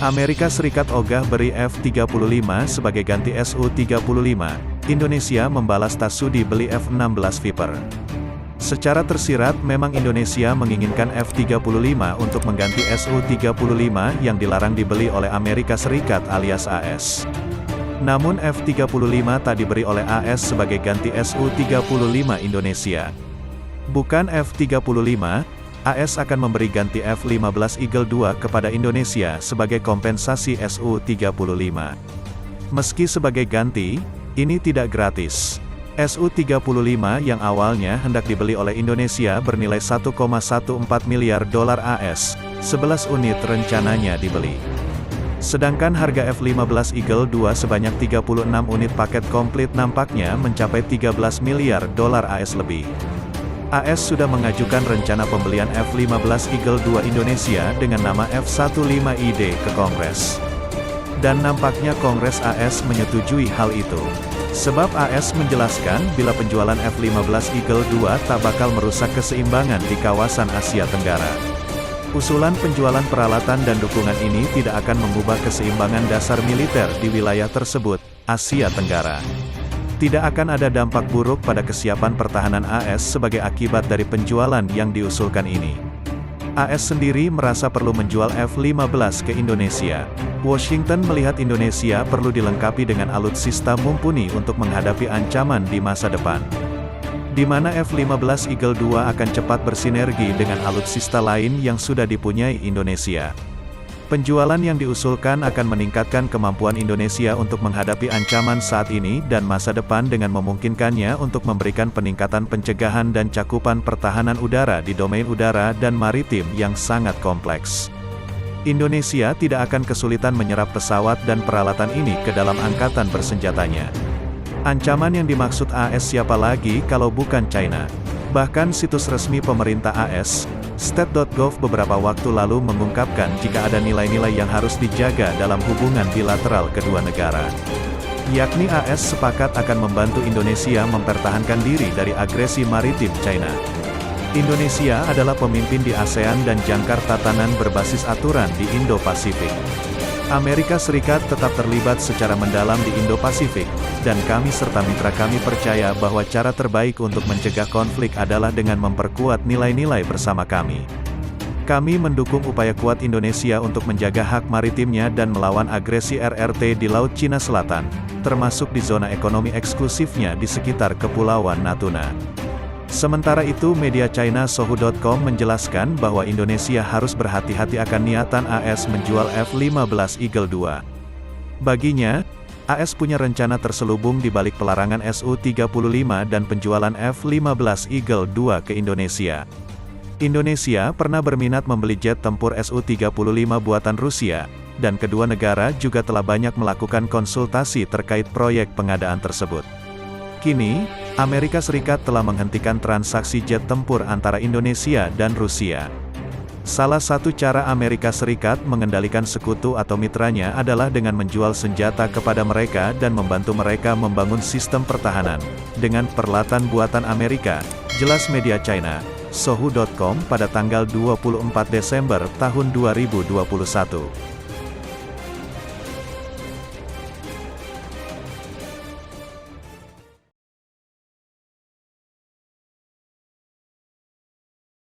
Amerika Serikat ogah beri F-35 sebagai ganti Su-35, Indonesia membalas tak sudi beli F-16 Viper. Secara tersirat memang Indonesia menginginkan F-35 untuk mengganti Su-35 yang dilarang dibeli oleh Amerika Serikat alias AS. Namun F-35 tak diberi oleh AS sebagai ganti Su-35 Indonesia. Bukan F-35, AS akan memberi ganti F-15 Eagle II kepada Indonesia sebagai kompensasi Su-35. Meski sebagai ganti, ini tidak gratis. Su-35 yang awalnya hendak dibeli oleh Indonesia bernilai 1,14 miliar dolar AS, 11 unit rencananya dibeli. Sedangkan harga F-15 Eagle II sebanyak 36 unit paket komplit nampaknya mencapai 13 miliar dolar AS lebih. AS sudah mengajukan rencana pembelian F-15 Eagle II Indonesia dengan nama F-15ID ke Kongres. Dan nampaknya Kongres AS menyetujui hal itu. Sebab AS menjelaskan bila penjualan F-15 Eagle II tak bakal merusak keseimbangan di kawasan Asia Tenggara. Usulan penjualan peralatan dan dukungan ini tidak akan mengubah keseimbangan dasar militer di wilayah tersebut, Asia Tenggara. Tidak akan ada dampak buruk pada kesiapan pertahanan AS sebagai akibat dari penjualan yang diusulkan ini. AS sendiri merasa perlu menjual F-15 ke Indonesia. Washington melihat Indonesia perlu dilengkapi dengan alutsista mumpuni untuk menghadapi ancaman di masa depan. Di mana F-15 Eagle II akan cepat bersinergi dengan alutsista lain yang sudah dipunyai Indonesia. Penjualan yang diusulkan akan meningkatkan kemampuan Indonesia untuk menghadapi ancaman saat ini dan masa depan dengan memungkinkannya untuk memberikan peningkatan pencegahan dan cakupan pertahanan udara di domain udara dan maritim yang sangat kompleks. Indonesia tidak akan kesulitan menyerap pesawat dan peralatan ini ke dalam angkatan bersenjatanya. Ancaman yang dimaksud AS siapa lagi kalau bukan China? Bahkan situs resmi pemerintah AS, State.gov beberapa waktu lalu mengungkapkan jika ada nilai-nilai yang harus dijaga dalam hubungan bilateral kedua negara. Yakni AS sepakat akan membantu Indonesia mempertahankan diri dari agresi maritim China. Indonesia adalah pemimpin di ASEAN dan jangkar tatanan berbasis aturan di Indo-Pasifik. Amerika Serikat tetap terlibat secara mendalam di Indo-Pasifik, dan kami serta mitra kami percaya bahwa cara terbaik untuk mencegah konflik adalah dengan memperkuat nilai-nilai bersama kami. Kami mendukung upaya kuat Indonesia untuk menjaga hak maritimnya dan melawan agresi RRT di Laut Cina Selatan, termasuk di zona ekonomi eksklusifnya di sekitar Kepulauan Natuna. Sementara itu media China Sohu.com menjelaskan bahwa Indonesia harus berhati-hati akan niatan AS menjual F-15 Eagle II. Baginya, AS punya rencana terselubung di balik pelarangan Su-35 dan penjualan F-15 Eagle II ke Indonesia. Indonesia pernah berminat membeli jet tempur Su-35 buatan Rusia, dan kedua negara juga telah banyak melakukan konsultasi terkait proyek pengadaan tersebut. Kini, Amerika Serikat telah menghentikan transaksi jet tempur antara Indonesia dan Rusia. Salah satu cara Amerika Serikat mengendalikan sekutu atau mitranya adalah dengan menjual senjata kepada mereka dan membantu mereka membangun sistem pertahanan dengan peralatan buatan Amerika, jelas media China Sohu.com pada tanggal 24 Desember tahun 2021.